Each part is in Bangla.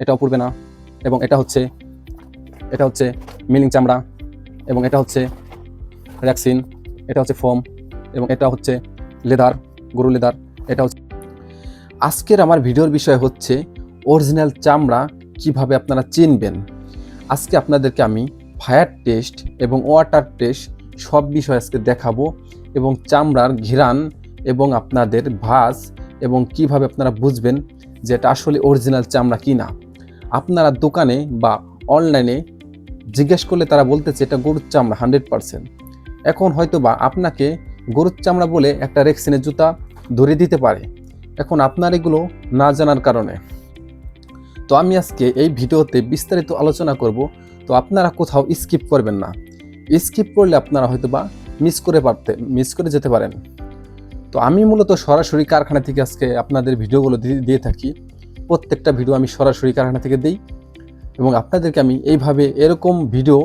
এটাও পুড়বে না। এবং এটা হচ্ছে মিলিং চামড়া, এবং এটা হচ্ছে র্যাক্সিন, এটা হচ্ছে ফোম, এবং এটা হচ্ছে লেদার, গরু লেদার। এটা হচ্ছে আজকের আমার ভিডিওর বিষয় হচ্ছে অরিজিনাল চামড়া কিভাবে আপনারা চিনবেন। আজকে আপনাদেরকে আমি ফায়ার টেস্ট এবং ওয়াটার টেস্ট সব বিষয় আজকে দেখাবো, এবং চামড়ার ঘ্রাণ এবং আপনাদের ভাঁজ এবং কিভাবে আপনারা বুঝবেন যে এটা আসলে অরিজিনাল চামড়া কি না। আপনারা দোকানে বা অনলাইনে জিজ্ঞেস করলে তারা বলতেছে এটা গরুর চামড়া 100%। এখন হয়তো বা আপনাকে গরুর চামড়া বলে একটা রেক্সিনের জুতা ধরে দিতে পারে, এখন আপনার এগুলো না জানার কারণে। তো আমি আজকে এই ভিডিওতে বিস্তারিত আলোচনা করব, তো আপনারা কোথাও স্কিপ করবেন না। স্কিপ করলে আপনারা হয়তো বা মিস করে যেতে পারেন। তো আমি মূলত সরাসরি কারখানা থেকে আজকে আপনাদের ভিডিওগুলো দিয়ে থাকি। প্রত্যেকটা ভিডিও আমি সরাসরি কারখানা থেকে দিই, এবং আপনাদেরকে আমি এইভাবে এরকম ভিডিও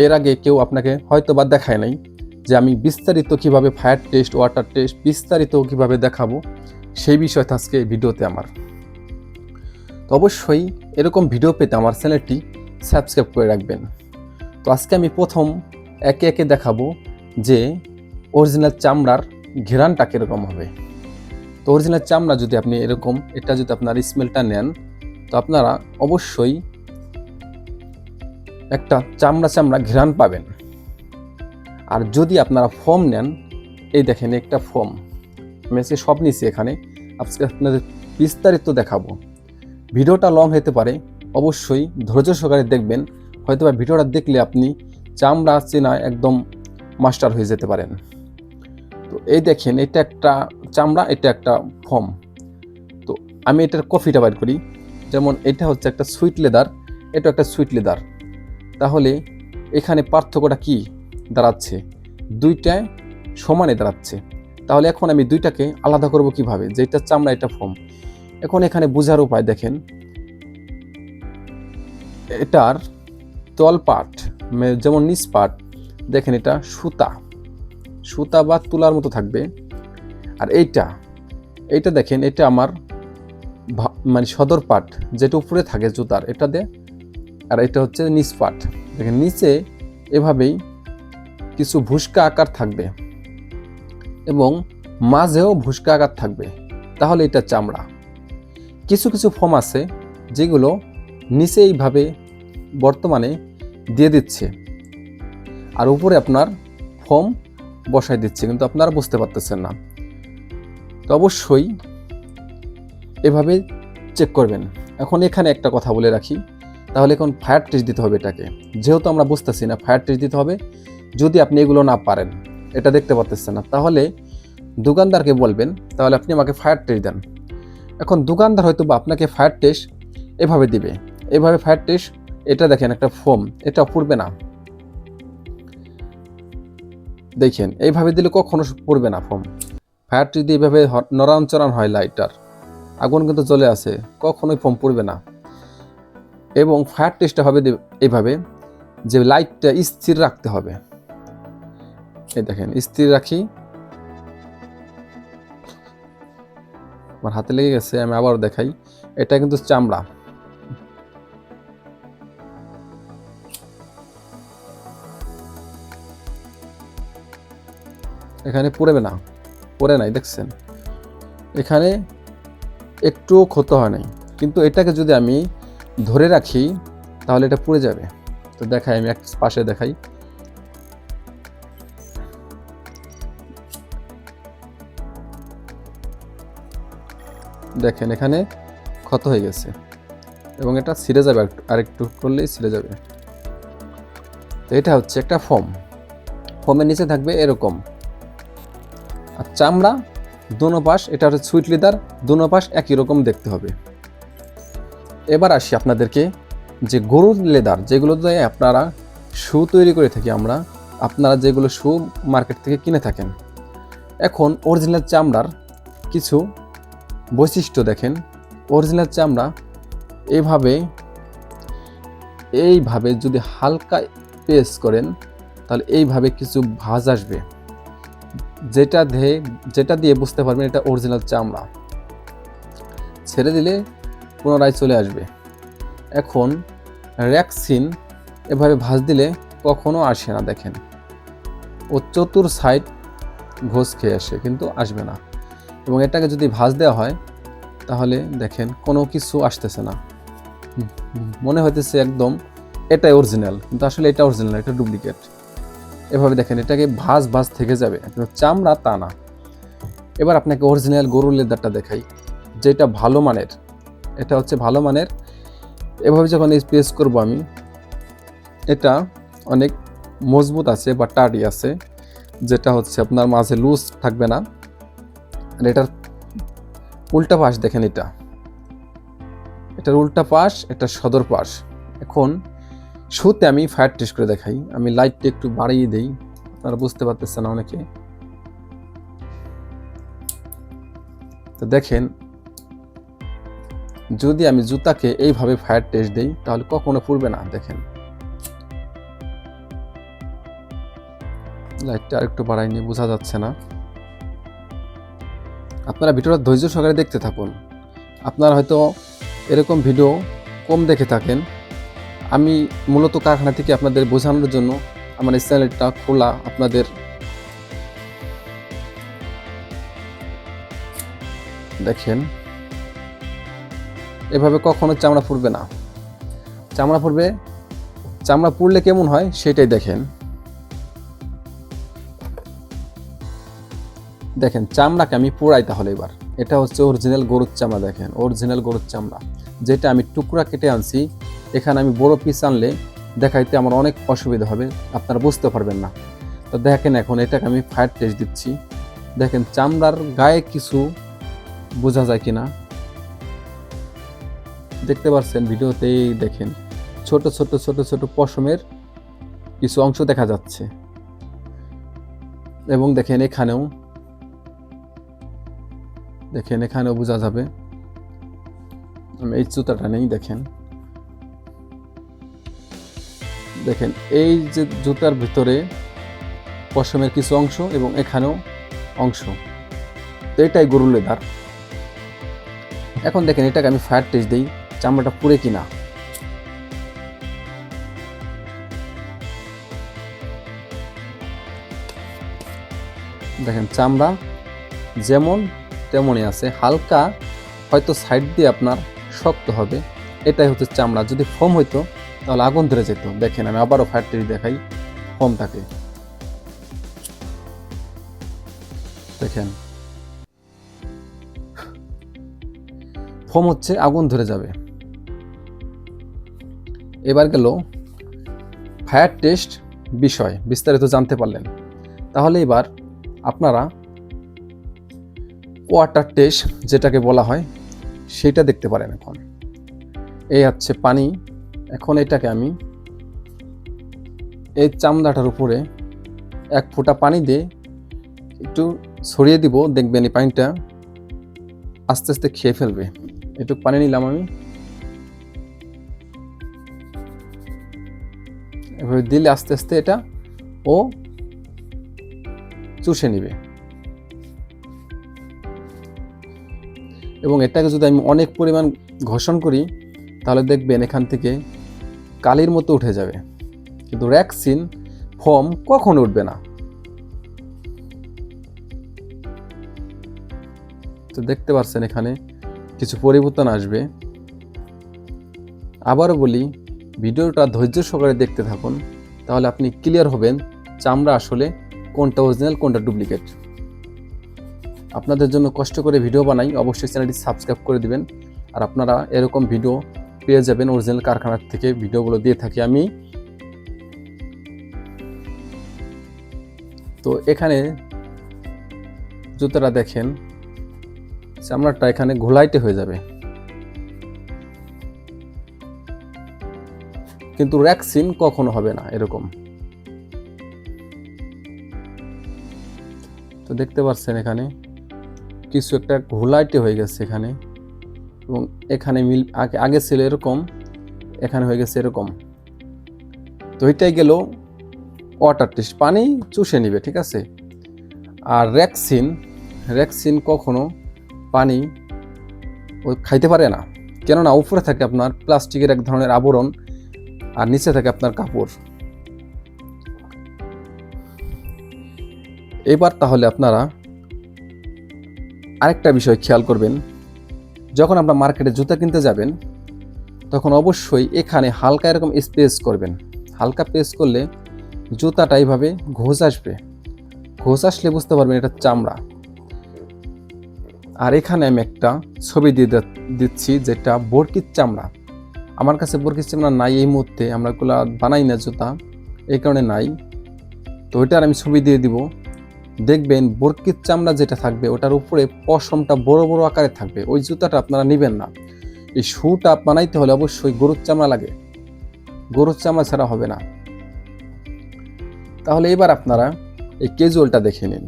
এর আগে কেউ আপনাকে হয়তো বা দেখায় নাই, যে আমি বিস্তারিত কিভাবে ফায়ার টেস্ট, ওয়াটার টেস্ট বিস্তারিত কিভাবে দেখাবো, সেই বিষয়টা আজকে এই ভিডিওতে আমার। তো অবশ্যই এরকম ভিডিও পেতে আমার চ্যানেলটি সাবস্ক্রাইব করে রাখবেন। তো আজকে আমি প্রথম একে একে দেখাবো যে অরিজিনাল চামড়ার ঘ্রাণটা কীরকম হবে। তো অরিজিনাল চামড়া যদি আপনি এরকম এটা যদি আপনার স্মেলটা নেন, তো আপনারা অবশ্যই একটা চামড়া ঘ্রাণ পাবেন। আর যদি আপনারা ফোম নেন, এই দেখেন একটা ফোম, আমি আজকে সব নিচ্ছি এখানে, আজকে আপনাদের বিস্তারিত দেখাবো। ভিডিওটা লং হতে পারে, অবশ্যই ধৈর্য সহকারে দেখবেন। হয়তো বা ভিডিওটা দেখলে আপনি চামড়া চেনা একদম মাস্টার হয়ে যেতে পারেন। তো এই দেখেন, এটা একটা চামড়া, এটা একটা ফোম। তো আমি এটার কফিটা বাইর করি। যেমন এটা হচ্ছে একটা সুইট লেদার, এটা একটা সুইট লেদার। তাহলে এখানে পার্থক্যটা কি দাঁড়াচ্ছে? দুইটায় সমানে দাঁড়াচ্ছে। তাহলে এখন আমি দুইটাকে আলাদা করব কিভাবে, যে এটা চামড়া এটা ফোম। এখন এখানে বোঝার উপায় দেখেন, এটার তল পার্ট যেমন নিচ পার্ট দেখেন, এটা সুতা বা তুলার মতো থাকবে। আর এইটা দেখেন, এটা আমার মানে সদর পার্ট, যেটা উপরে থাকে জুতার, এটা দিয়ে। আর এটা হচ্ছে নিচ পার্ট, দেখেন নিচে এভাবেই কিছু ভুসকা আকার থাকবে এবং মাঝেও ভুসকা আকার থাকবে। তাহলে এটা চামড়া। কিছু কিছু ফোম আছে যেগুলো নিচে এইভাবে বর্তমানে দিয়ে দিচ্ছে, আর উপরে আপনার ফোম বসায় দিচ্ছে, কিন্তু আপনারা বুঝতে পারতেছেন না। তো অবশ্যই এভাবে চেক করবেন। এখন এখানে একটা কথা বলে রাখি, তাহলে এখন ফায়ার টেস্ট দিতে হবে এটাকে। যেহেতু আমরা বুঝতেছি না, ফায়ার টেস্ট দিতে হবে। যদি আপনি এগুলো না পারেন, এটা দেখতে পারতেছেন না, তাহলে দোকানদারকে বলবেন তাহলে আপনি আমাকে ফায়ার টেস্ট দেন। এখন দোকানদার হয়তো বা আপনাকে ফায়ার টেস্ট এভাবে দিবে, এভাবে ফায়ার টেস্ট। এটা দেখেন একটা ফোম, এটা পুড়বে না। দেখেন এইভাবে দিলে কখনো পুড়বে না ফোম। ফায়ার টেস্ট দিয়ে এভাবে নড়াচড়ান হয় লাইটার, আগুন কিন্তু জ্বলে আছে, কখনোই ফোম পুড়বে না। এবং ফায়ার টেস্টটা হবে এইভাবে, যে লাইটটা স্থির রাখতে হবে। এই দেখেন স্থির রাখি, আমার হাতে লেগে গেছে, আমি আবার দেখাই। এটা কিন্তু চামড়া। এখানে পড়ে নাই দেখছেন, এখানে একটুও ক্ষত হয় নাই। কিন্তু এটাকে যদি আমি ধরে রাখি তাহলে এটা পুড়ে যাবে। তো দেখাই, আমি এক পাশে দেখাই। দেখেন এখানে ক্ষত হয়ে গেছে এবং এটা ছিঁড়ে যাবে, আরেকটু করলেই ছিঁড়ে যাবে। তো এটা হচ্ছে একটা ফোমের নিচে থাকবে এরকম। আর চামড়া দোনো পাশ, এটা হচ্ছে সুইট লেদার, দোনো পাশ একই রকম দেখতে হবে। এবার আসি আপনাদেরকে যে গরুর লেদার, যেগুলো দিয়ে আপনারা শু তৈরি করে থাকি আমরা, আপনারা যেগুলো শু মার্কেট থেকে কিনে থাকেন। এখন অরিজিনাল চামড়ার কিছু বৈশিষ্ট্য দেখেন। অরিজিনাল চামড়া এইভাবে যদি হালকা প্রেস করেন, তাহলে এইভাবে কিছু ভাঁজ আসবে, যেটা দিয়ে বুঝতে পারবেন এটা অরিজিনাল চামড়া। ছেড়ে দিলে পুনরায় চলে আসবে। এখন র্যাক্সিন এভাবে ভাঁজ দিলে কখনো আসে না, দেখেন ও চতুর সাইড ঘোষ খেয়ে আসে কিন্তু আসবে না। এবং এটাকে যদি ভাঁজ দেওয়া হয় তাহলে দেখেন কোনো কিছু আসতেছে না, মনে হইতেছে একদম এটাই অরিজিনাল, কিন্তু আসলে এটা অরিজিনাল, এটা ডুপ্লিকেট। এভাবে দেখেন এটাকে ভাঁজ থেকে যাবে, চামড়া তা না। এবার আপনাকে অরিজিনাল গরুর লেদারটা দেখাই, যেটা ভালো মানের। এটা হচ্ছে ভালো মানের। এভাবে যখন প্রেস করব আমি, এটা অনেক মজবুত আছে বা টাডি আছে, যেটা হচ্ছে আপনার মাঝে লুজ থাকবে না। আর এটার উল্টা পাশ দেখেন, এটার উল্টা পাশ, এটা সদর পাশ। এখন শুতে আমি ফায়ার টেস্ট করে দেখাই, আমি লাইটটা একটু বাড়িয়ে দেই, আপনারা বুঝতে পারতেছেন না অনেকে। তো দেখেন যদি আমি জুতাকে এইভাবে ফায়ার টেস্ট দেই তাহলে কখনো পুড়বে না। দেখেন লাইটটা আরেকটু বাড়াই নিয়ে বোঝা যাচ্ছে না, আপনারা ভিডিওটা ধৈর্য সহকারে দেখতে থাকুন। আপনারা হয়তো এরকম ভিডিও কম দেখে থাকেন। আমি মূলত কারখানা থেকে আপনাদের বোঝানোর জন্য আমার এই চ্যানেলটা খোলা। আপনাদের দেখেন এভাবে কখনো চামড়া পুড়বে না। চামড়া পুড়লে কেমন হয় সেটাই দেখেন। দেখেন চামড়াকে আমি পোড়াই তাহলে। এবার এটা হচ্ছে অরিজিনাল গরুর চামড়া, দেখেন অরিজিনাল গরুর চামড়া, যেটা আমি টুকরা কেটে আনছি। এখানে আমি বড় পিস আনলে দেখাইতে আমার অনেক অসুবিধা হবে, আপনারা বুঝতে পারবেন না। তো দেখেন এখন এটাকে আমি ফায়ার টেস্ট দিচ্ছি, দেখেন চামড়ার গায়ে কিছু বোঝা যায় কিনা, দেখতে পাচ্ছেন ভিডিওতেই। দেখেন ছোট ছোট ছোট ছোট পশমের কিছু অংশ দেখা যাচ্ছে। এবং দেখেন এখানেও বোঝা যাবে। আমি এই জুতাটা নেই, দেখেন এই যে জুতার ভিতরে পশমের কিছু অংশ এবং এখানেও অংশ, তো এটাই গরুর লেদার। এখন দেখেন এটাকে আমি ফায়ার টেস্ট দিই, চামড়াটা পুড়ে কিনা। দেখেন চামড়া যেমন তেমনই আছে, হালকা হয়তো সাইড দিয়ে আপনার শক্ত হবে, এটাই হচ্ছে চামড়া। যদি ফোম হইতো তাহলে আগুন ধরে যেত। দেখেন আমি আবারও ফায়ার টেস্ট দেখাই, ফোম থাকে, দেখেন ফোম হচ্ছে, আগুন ধরে যাবে। এবার গেল ফায়ার টেস্ট বিষয়, বিস্তারিত জানতে পারলেন। তাহলে এবার আপনারা ওয়াটার টেস্ট যেটাকে বলা হয় সেটা দেখতে পারেন। এখন এই হচ্ছে পানি। এখন এটাকে আমি এই চামড়াটার উপরে এক ফোঁটা পানি দিয়ে একটু ছড়িয়ে দিব, দেখবেন এই পানিটা আস্তে আস্তে খেয়ে ফেলবে। একটু পানি নিলাম আমি, এভাবে দিলে আস্তে আস্তে এটা ও চুষে নিবে। এবং এটাকে যদি আমি অনেক পরিমাণ ঘষণ করি তাহলে দেখবেন এখান থেকে কালির মতো উঠে যাবে, কিন্তু র্যাক্সিন ফোম কখনো উঠবে না। তো দেখতে পাচ্ছেন এখানে কিছু পরিবর্তন আসবে। আবারও বলি, ভিডিওটা ধৈর্য সহকারে দেখতে থাকুন, তাহলে আপনি ক্লিয়ার হবেন চামড়া আসলে কোনটা অরিজিনাল কোনটা ডুপ্লিকেট। আপনাদের জন্য কষ্ট করে ভিডিও বানাই, অবশ্যই চ্যানেলটি সাবস্ক্রাইব করে দিবেন। আর আপনারা এরকম ভিডিও পেয়ে যাবেন, অরিজিনাল কারখানার থেকে ভিডিওগুলো দিয়ে থাকি আমি। তো এখানে জুতোটা দেখেন, চামড়াটা এখানে ঘোলাইটে হয়ে যাবে, কিন্তু র্যাক্সিন কখনো হবে না এরকম। তো দেখতে পাচ্ছেন এখানে কিছু একটা ঘোলাইটে হয়ে গেছে এখানে, এবং এখানে আগে ছিল এরকম, এখানে হয়ে গেছে এরকম। তো এটাই গেল ওয়াটার টেস্ট, পানি চুষে নিবে, ঠিক আছে। আর র্যাক্সিন কখনো পানি ও খাইতে পারে না, কেননা উপরে থাকে আপনার প্লাস্টিকের এক ধরনের আবরণ আর নিচে থাকে আপনার কাপড়। এবার তাহলে আপনারা আরেকটা বিষয় খেয়াল করবেন, যখন আপনারা মার্কেটে জুতা কিনতে যাবেন তখন অবশ্যই এখানে হালকা এরকম স্পেস করবেন। হালকা প্রেস করলে জুতাটা এইভাবে ঘোষ আসবে, ঘোষ আসলে বুঝতে পারবেন এটা চামড়া। আর এখানে আমি একটা ছবি দিয়ে দিচ্ছি যেটা বরকির চামড়া। আমার কাছে বরকির চামড়া নাই এই মুহূর্তে, আমরা এগুলো বানাই না জুতা, এই কারণে নাই। তো ওইটার আমি ছবি দিয়ে দিব, দেখবেন বরকির চামড়া যেটা থাকবে ওটার উপরে পশমটা বড় বড় আকারে থাকবে, ওই জুতাটা আপনারা নেবেন না। এই শুটা বানাইতে হলে অবশ্যই গরুর চামড়া লাগে, গরুর চামড়া ছাড়া হবে না। তাহলে এবার আপনারা এই ক্যাজুয়ালটা দেখে নিন।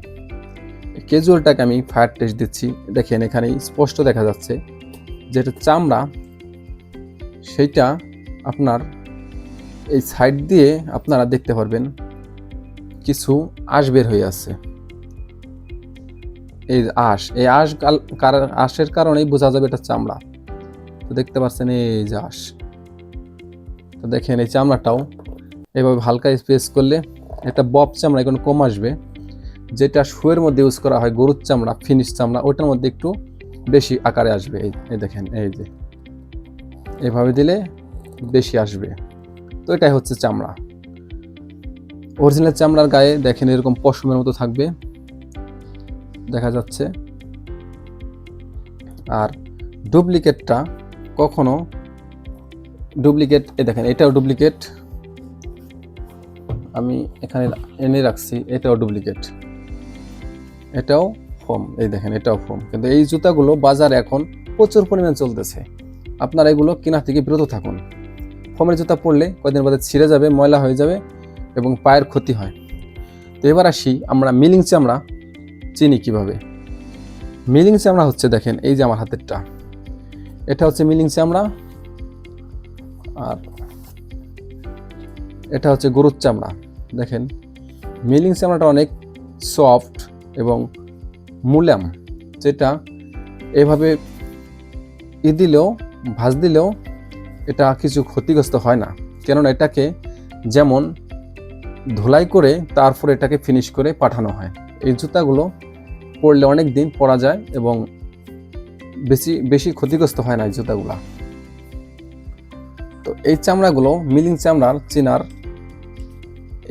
এই ক্যাজুয়ালটাকে আমি ফায়ার টেস্ট দিচ্ছি, দেখেন এখানে স্পষ্ট দেখা যাচ্ছে যেটা চামড়া, সেইটা আপনার এই সাইড দিয়ে আপনারা দেখতে পারবেন কিছু আঁশ বের হয়ে আছে। এই আঁশের কারণেই বোঝা যাবে এটা চামড়া। তো দেখতে পাচ্ছেন এই যে আঁশ। তো দেখেন এই চামড়াটাও এভাবে হালকা স্পেস করলে একটা বব চামড়া এখন কম আসবে, যেটা শুয়ের মধ্যে ইউজ করা হয় গরুর চামড়া, ফিনিশ চামড়া, ওটার মধ্যে একটু বেশি আকারে আসবে। এই দেখেন এই যে এভাবে দিলে বেশি আসবে। তো এটাই হচ্ছে চামড়া। অরিজিনাল চামড়ার গায়ে দেখেন এরকম পশমের মতো থাকবে, দেখা যাচ্ছে। আর ডুপ্লিকেটটা কখনো ডুপ্লিকেট, এই দেখেন এটাও ডুপ্লিকেট, আমি এখানে এনে রাখছি, এটাও ডুপ্লিকেট, এটাও ফোম, এই দেখেন এটাও ফোম। কিন্তু এই জুতাগুলো বাজারে এখন প্রচুর পরিমাণ চলতেছে, আপনারা এগুলো কেনা থেকে বিরত থাকুন। ফোমের জুতা পরলে কয়েকদিন বাদে ছিঁড়ে যাবে, ময়লা হয়ে যাবে এবং পায়ের ক্ষতি হয়। তো এবার আসি আমরা মিলিং চামড়া চিনি কিভাবে। মিলিং চামড়া হচ্ছে, দেখেন এই যে আমার হাতেরটা, এটা হচ্ছে মিলিং চামড়া, আর এটা হচ্ছে গরুর চামড়া। দেখেন মিলিং চামড়াটা অনেক সফট এবং মুলায়ম, যেটা এভাবে দিলেও ভাঁজ দিলেও এটা কিছু ক্ষতিগ্রস্ত হয় না, কেননা এটাকে যেমন ধুলাই করে তারপরে এটাকে ফিনিশ করে পাঠানো হয়। এই জুতাগুলো পরলে অনেক দিন পরা যায় এবং বেশি ক্ষতিগ্রস্ত হয় না এই জুতাগুলো। তো এই চামড়াগুলো মিলিং চামড়ার চিনার,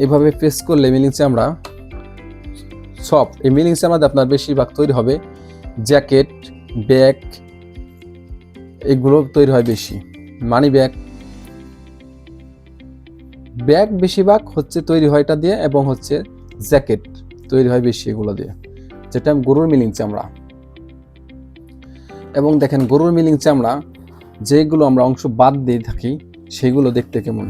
এইভাবে প্রেস করলে মিলিং চামড়া সফট। এই মিলিং চামড়াতে আপনার বেশিরভাগ তৈরি হবে জ্যাকেট, ব্যাগ, এগুলো তৈরি হয় বেশি। মানি ব্যাগ বেশিরভাগ হচ্ছে তৈরি হয় এটা দিয়ে, এবং হচ্ছে জ্যাকেট তৈরি হয় বেশি এগুলো দিয়ে, যেটা গরুর মিলিং চামড়া। এবং দেখেন গরুর মিলিং চামড়া যেগুলো আমরা অংশ বাদ দিয়ে থাকি সেগুলো দেখতে কেমন।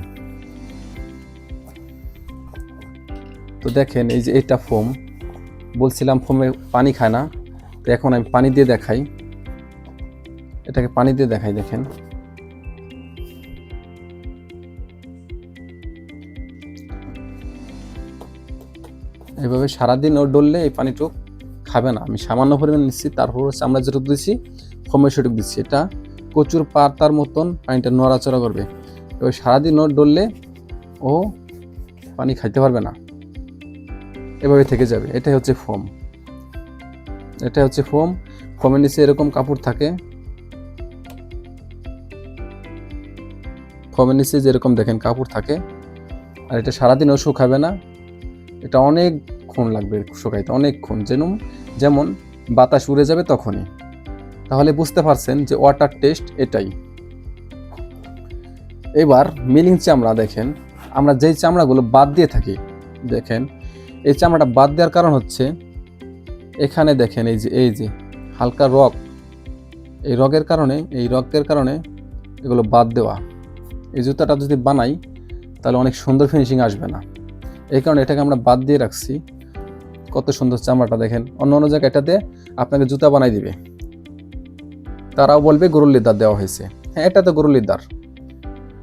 তো দেখেন এই যে এটা ফোম, বলছিলাম ফোমে পানি খায় না, তো এখন আমি পানি দিয়ে দেখাই, এটাকে পানি দিয়ে দেখাই। দেখেন এইভাবে সারাদিন ও ডললে এই পানিটুক খাবে না। আমি সামান্য পরিমাণ নিচ্ছি, তারপর হচ্ছে আমরা যেটুকু দিচ্ছি ফোমের সেটুকু দিচ্ছি, এটা প্রচুর পাতার মতন পানিটা নড়াচড়া করবে। এবার সারাদিন ও ডললে ও পানি খাইতে পারবে না, এভাবে থেকে যাবে। এটাই হচ্ছে ফোম, এটা হচ্ছে ফোম। ফোমের নিচে এরকম কাপড় থাকে, ফোমের নিচে যেরকম দেখেন কাপড় থাকে। আর এটা সারাদিনও শুকাবে না, এটা অনেকক্ষণ লাগবে শুকাইতে, অনেকক্ষণ, যেমন বাতাস উড়ে যাবে তখনই। তাহলে বুঝতে পারছেন যে ওয়াটার টেস্ট এটাই। এবার মিলিং চামড়া দেখেন, আমরা যেই চামড়াগুলো বাদ দিয়ে থাকি, দেখেন এই চামড়াটা বাদ দেওয়ার কারণ হচ্ছে এখানে দেখেন এই যে হালকা রগ, এই রগের কারণে এগুলো বাদ দেওয়া। এই জুতাটা যদি বানাই তাহলে অনেক সুন্দর ফিনিশিং আসবে না, এই কারণে এটাকে আমরা বাদ দিয়ে রাখছি। কত সুন্দর চামড়াটা দেখেন, অন্য জায়গায় এটাতে আপনাকে জুতা বানাই দিবে, তারাও বলবে গরুর লেদার দেওয়া হয়েছে। হ্যাঁ, এটা তো গরুর লেদার।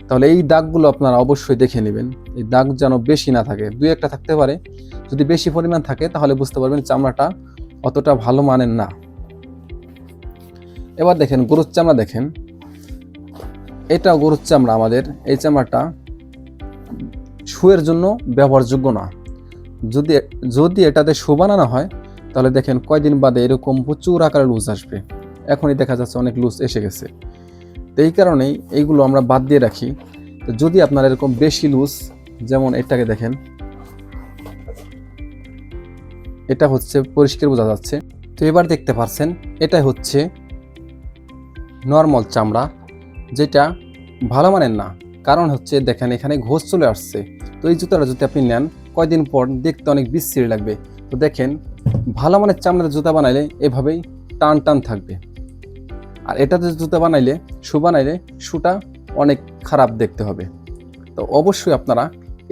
তাহলে এই দাগগুলো আপনারা অবশ্যই দেখে নেবেন, এই দাগ যেন বেশি না থাকে, দুই একটা থাকতে পারে। যদি বেশি পরিমাণ থাকে তাহলে বুঝতে পারবেন চামড়াটা অতটা ভালো মানের না। এবার দেখেন গরুর চামড়া, দেখেন এটা গরুর চামড়া। আমাদের এই চামড়াটা শুয়ের জন্য ব্যবহারযোগ্য না। যদি যদি এটাতে শু বানানো হয় তাহলে দেখেন কয়দিন বাদে এরকম প্রচুর আকারে লুজ আসবে। এখনই দেখা যাচ্ছে অনেক লুজ এসে গেছে। তো এই কারণেই এইগুলো আমরা বাদ দিয়ে রাখি। তো যদি আপনার এরকম বেশি লুজ, যেমন এটাকে দেখেন, এটা হচ্ছে পরিষ্কার বোঝা যাচ্ছে। তো এবার দেখতে পাচ্ছেন এটাই হচ্ছে নর্মাল চামড়া, যেটা ভালো মানের না। কারণ হচ্ছে দেখেন এখানে ঘোষ চলে আসছে। তো এই জুতাটা যদি আপনি নেন কয়দিন পর দেখতে অনেক বিশ্রী লাগবে। তো দেখেন ভালো মানের চামড়ার জুতা বানাইলে এভাবেই টান টান থাকবে, আর এটাতে জুতা বানাইলে শু বানাইলে শুটা অনেক খারাপ দেখতে হবে। তো অবশ্যই আপনারা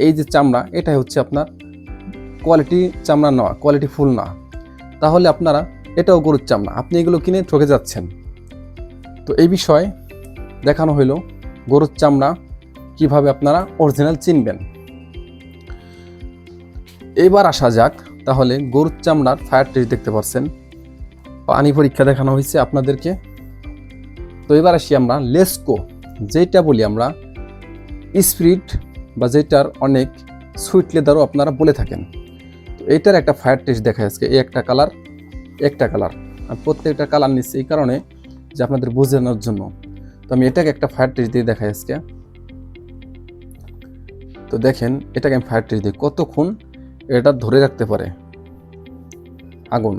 এই যে চামড়া, এটাই হচ্ছে আপনার কোয়ালিটি চামড়া না, কোয়ালিটি ফুল না। তাহলে আপনারা এটাও গরুর চামড়া, আপনি এগুলো কিনে ঠকে যাচ্ছেন। তো এই বিষয়ে দেখানো হইলো গরুর চামড়া কিভাবে আপনারা অরিজিনাল চিনবেন। এবার আসা যাক তাহলে গরুর চামড়ার ফায়ার টেস্ট। দেখতে পাচ্ছেন পানি পরীক্ষা দেখানো হয়েছে আপনাদেরকে। তো এবার আসি আমরা লেসকো, যেটা বলি আমরা স্পিরিট, বা যেটার অনেক সুইট লেদারও আপনারা বলে থাকেন। তো এইটার একটা ফায়ার টেস্ট দেখা যাচ্ছে। এই একটা কালার, একটা কালার, আর প্রত্যেকটা কালার নিচ্ছে এই কারণে যে আপনাদের বোঝানোর জন্য। তো আমি এটাকে একটা ফায়ার টেস্ট দিয়ে দেখা যাচ্ছে। তো দেখেন এটাকে আমি ফায়ার টেস্ট দিই কতক্ষণ এটা ধরে রাখতে পারে আগুন।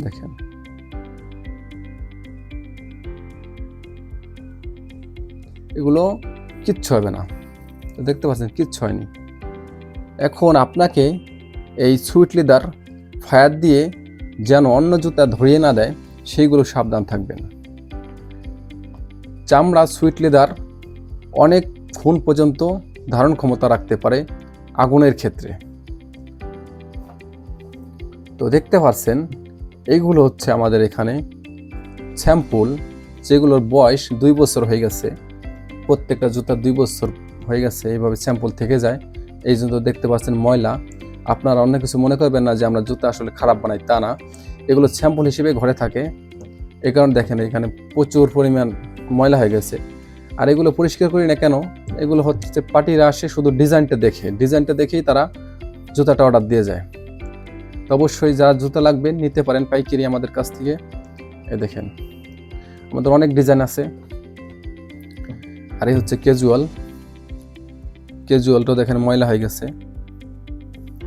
দেখেন এগুলো কিচ্ছু হবে না। তো দেখতে পাচ্ছেন কিচ্ছু হয়নি। এখন আপনাকে এই সুইট লেদার ফায়ার দিয়ে যেন অন্য জুতা ধরিয়ে না দেয় সেইগুলো সাবধান থাকবেন। চামড়া সুইট লেদার অনেকক্ষণ পর্যন্ত ধারণ ক্ষমতা রাখতে পারে আগুনের ক্ষেত্রে। তো দেখতে পাচ্ছেন এইগুলো হচ্ছে আমাদের এখানে স্যাম্পল, যেগুলোর বয়স 2 বছর হয়ে গেছে। প্রত্যেকটা জুতা 2 বছর হয়ে গেছে, এইভাবে স্যাম্পল থেকে যায়। এই জন্য দেখতে পাচ্ছেন ময়লা। আপনারা অন্য কিছু মনে করবেন না যে আমরা জুতা আসলে খারাপ বানাই, তা না। এগুলো স্যাম্পল হিসেবে ঘরে থাকে। এই কারণে দেখেন এখানে প্রচুর পরিমাণ ময়লা হয়ে গেছে। আর এগুলো পরিষ্কার করি না কেন, এগুলো হচ্ছে পার্টিরা আসে শুধু ডিজাইনটা দেখেই তারা জুতাটা অর্ডার দিয়ে যায়। তো অবশ্যই যারা জুতা লাগবে নিতে পারেন পাইকারি আমাদের কাছ থেকে। এ দেখেন আমাদের অনেক ডিজাইন আছে। আর এই হচ্ছে ক্যাজুয়ালটা দেখেন ময়লা হয়ে গেছে।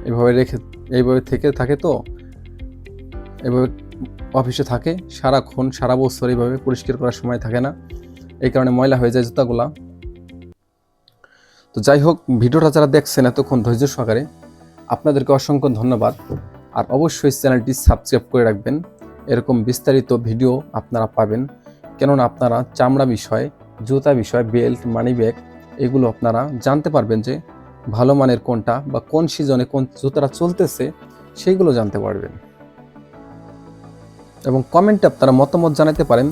এইভাবে থাকে। তো এইভাবে অফিসে থাকে সারাক্ষণ, সারা বছর এইভাবে পরিষ্কার করার সময় থাকে না, এই কারণে ময়লা হয়ে যায় জুতাগুলা। তো যাই হোক, ভিডিওটা যারা দেখছেন এতক্ষণ ধৈর্য সহকারে, আপনাদেরকে অসংখ্য ধন্যবাদ। আর অবশ্যই চ্যানেলটি সাবস্ক্রাইব করে রাখবেন। এরকম বিস্তারিত ভিডিও আপনারা পাবেন। কেননা আপনারা চামড়া বিষয়, জুতা বিষয়, বেল্ট, মানি ব্যাগ, এগুলো আপনারা জানতে পারবেন যে ভালো মানের কোনটা, বা কোন সিজনে কোন জুতাটা চলতেছে সেইগুলো জানতে পারবেন। এবং কমেন্টে আপনারা মতামত জানাতে পারেন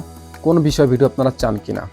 কোন বিষয় ভিডিও আপনারা চান কিনা।